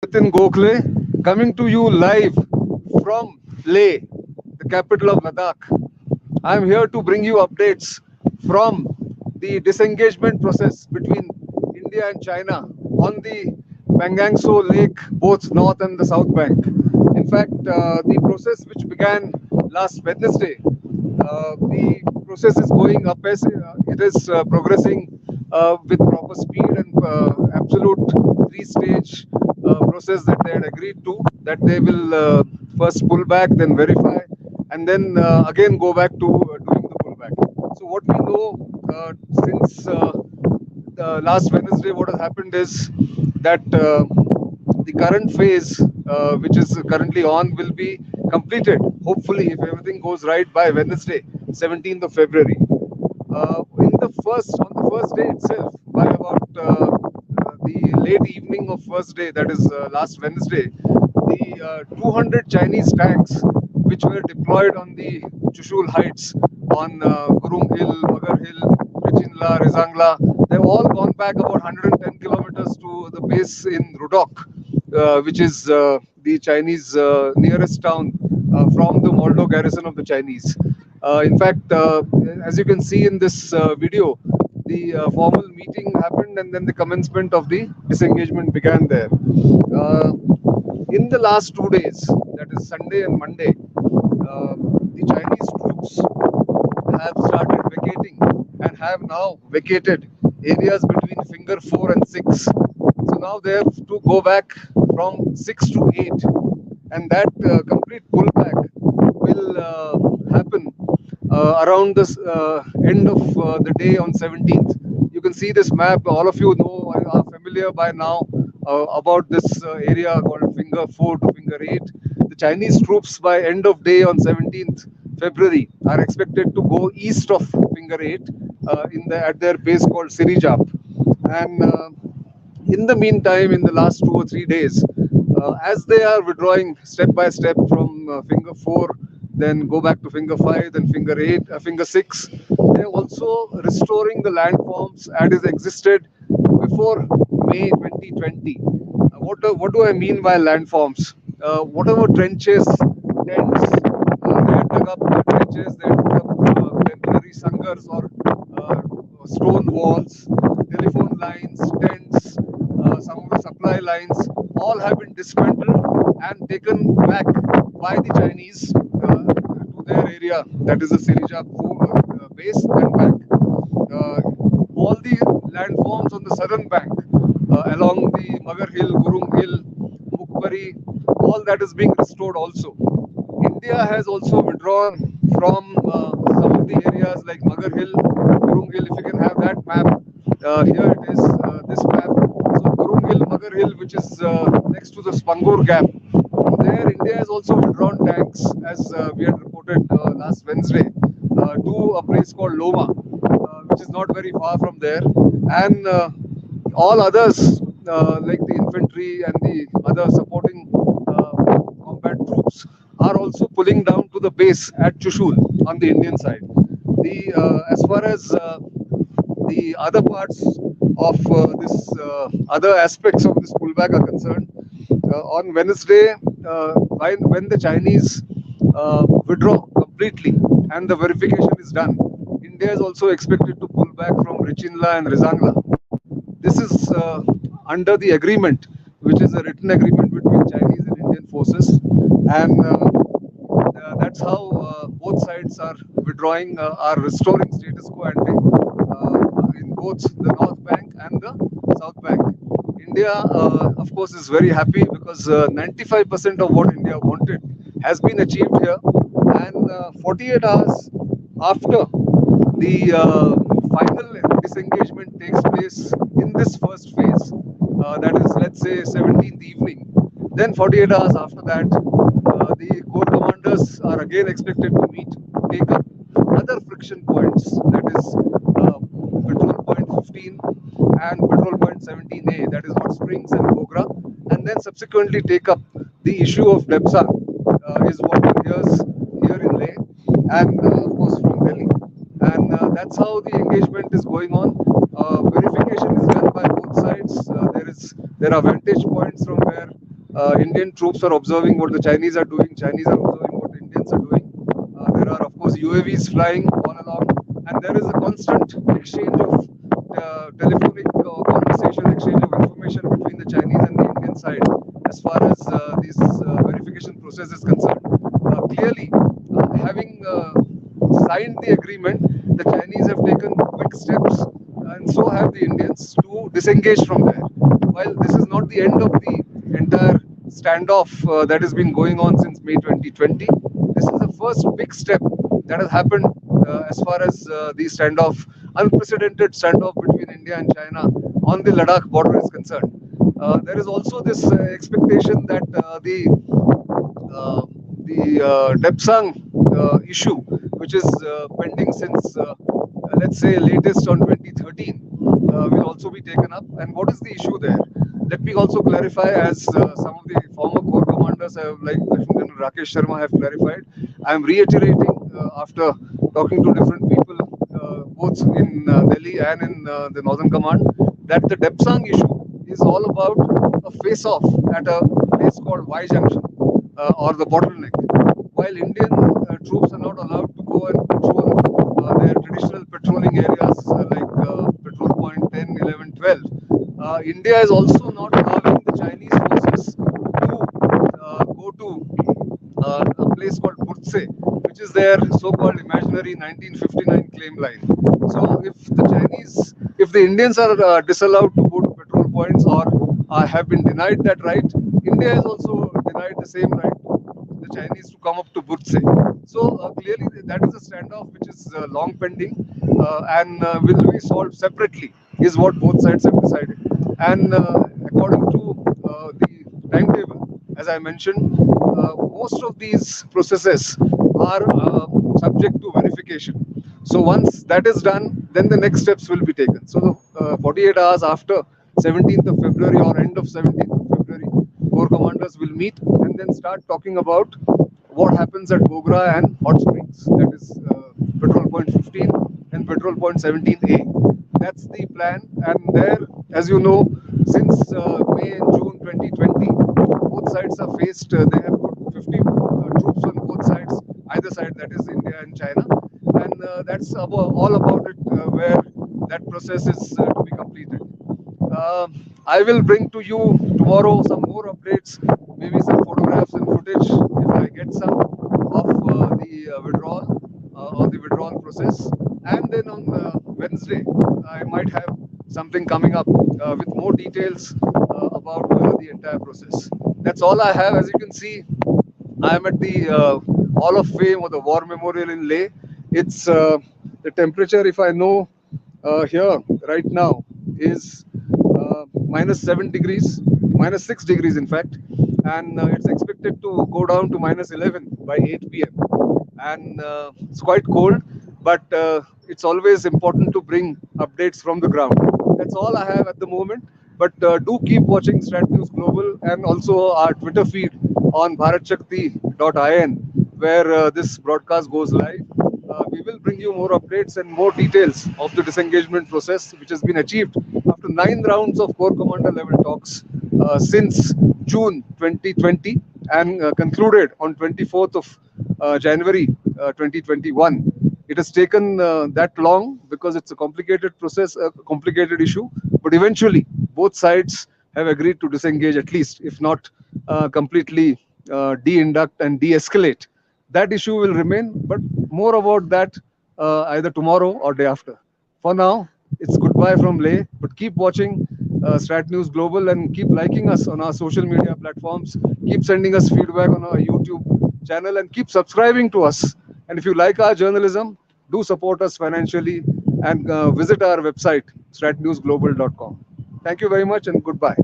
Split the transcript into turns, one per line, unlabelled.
Nitin Gokhale, coming to you live from Leh, the capital of Ladakh. I'm here to bring you updates from the disengagement process between India and China on the Pangong Tso Lake, both north and the south bank. In fact, the process which began last Wednesday, the process is going up as it is progressing with proper speed and absolute three-stage process that they had agreed to, that they will first pull back, then verify, and then again go back to doing the pullback. So what we know since last Wednesday, what has happened is that the current phase, which is currently on, will be completed. Hopefully, if everything goes right by Wednesday, 17th of February. On the first day itself, by about the late evening of first day, that is last Wednesday, the 200 Chinese tanks which were deployed on the Chushul Heights on Gurung Hill, Magar Hill, Richinla, Rizangla, they've all gone back about 110 kilometers to the base in Rudok, which is the Chinese nearest town from the Moldo garrison of the Chinese. In fact, as you can see in this video, the formal meeting happened and then the commencement of the disengagement began there. Uh, in the last 2 days, that is Sunday and Monday, the Chinese troops have started vacating and have now vacated areas between finger 4 and 6. So now they have to go back from 6 to 8, and that complete pullback will happen around the end of the day on 17th. You can see this map. All of you know, are familiar by now about this area called Finger 4 to Finger 8. The Chinese troops by end of day on 17th February are expected to go east of Finger 8 at their base called Sirijap. And in the meantime, in the last 2 or 3 days, as they are withdrawing step by step from Finger 4, then go back to Finger 5, then Finger 8, Finger 6, they're also restoring the landforms as it existed before May 2020. What do I mean by landforms? Whatever trenches, tents, they had dug up the trenches, they had put up temporary sangars or stone walls, telephone lines, tents, some of the supply lines, all have been dismantled and taken back by the Chinese to their area, that is the Sirija base and back. All the landforms on the southern bank, along the Magar Hill, Gurung Hill, Mukbari, all that is being restored also. India has also withdrawn from some of the areas like Magar Hill, Gurung Hill. If you can have that map, here it is, this map. So Gurung Hill, Magar Hill, which is next to the Spangur Gap. There, India has also withdrawn tanks, as we had reported last Wednesday, to a place called Loma, which is not very far from there. And all others, like the infantry and the other supporting combat troops, are also pulling down to the base at Chushul on the Indian side. As far as the other parts of this other aspects of this pullback are concerned, on Wednesday, when the Chinese withdraw completely and the verification is done, India is also expected to pull back from Richinla and Rizangla. This is under the agreement, which is a written agreement between Chinese and Indian forces, and that's how both sides are withdrawing, are restoring status quo ante in both the North Bank and the South Bank. India, of course, is very happy because 95% of what India wanted has been achieved here, and 48 hours after the final disengagement takes place in this first phase, that is, let's say, 17th evening. Then 48 hours after that, the corps commanders are again expected to meet, take up other friction points, that is, Patrol Point 15 and Patrol Point 17A, that is Hot Springs and Bogra, and then subsequently take up the issue of Depsa, is what one hears here in Leh, and of course from Delhi. And that's how the engagement is going on. Verification is done by both sides. There are vantage points from where Indian troops are observing what the Chinese are doing. Chinese are observing what the Indians are doing. There are, of course, UAVs flying all along, and there is a constant exchange of telephonic conversation, exchange of information between the Chinese and the Indian side as far as this verification process is concerned. Clearly, having signed the agreement, the Chinese have taken quick steps, and so have the Indians, to disengage from there. While this is not the end of the entire standoff that has been going on since May 2020, this is the first big step that has happened as far as the standoff, unprecedented standoff between India and China on the Ladakh border is concerned. There is also this expectation that uh, the Depsang issue, which is pending since, let's say, latest on 2013, will also be taken up. And what is the issue there? Let me also clarify, as some of the former corps commanders have, like Lieutenant General Rakesh Sharma, have clarified. I am reiterating after talking to different people, both in Delhi and in the Northern Command, that the Depsang issue is all about a face-off at a place called Y Junction, or the bottleneck. While Indian troops are not allowed to go and patrol their traditional patrolling areas like patrol point 10, 11, 12, India is also not allowing the Chinese forces to go to a place called Burtse, which is their so-called imaginary 1959 claim line. So if the Indians are disallowed to go to petrol points, or have been denied that right, India is also denied the same right to the Chinese to come up to Burtse. So clearly that is a standoff which is long pending, and will be solved separately, is what both sides have decided. And according to the timetable, as I mentioned, most of these processes are subject to verification. So once that is done, then the next steps will be taken. So the 48 hours after 17th of February, or end of 17th of February, corps commanders will meet and then start talking about what happens at Bogra and Hot Springs, that is petrol point 15 and petrol point 17A. That's the plan. And there, as you know, since May and June 2020, both sides are faced, they have put 50 troops on both sides, either side, that is India and China. And that's all about it, where that process is to be completed. Uh, I will bring to you tomorrow some more updates, maybe some photographs and footage, if I get some, of the withdrawal, or the withdrawal process. And then on Wednesday, I might have something coming up with more details about the entire process. That's all I have. As you can see, I am at the Hall of Fame, or the War Memorial in Leh. It's the temperature, if I know, here right now is -7 degrees, -6 degrees, in fact, and it's expected to go down to -11 by 8 p.m. And it's quite cold, but it's always important to bring updates from the ground. That's all I have at the moment. But do keep watching StratNews Global, and also our Twitter feed on bharatshakti.in, where this broadcast goes live. We will bring you more updates and more details of the disengagement process, which has been achieved after 9 rounds of Corps Commander level talks since June 2020, and concluded on 24th of January 2021. It has taken that long because it's a complicated process, a complicated issue, but eventually both sides have agreed to disengage, at least, if not completely de-induct and de-escalate. That issue will remain, but more about that either tomorrow or day after. For now, it's goodbye from Leh, but keep watching Strat News Global, and keep liking us on our social media platforms. Keep sending us feedback on our YouTube channel, and keep subscribing to us. And if you like our journalism, do support us financially, and visit our website, stratnewsglobal.com. Thank you very much, and goodbye.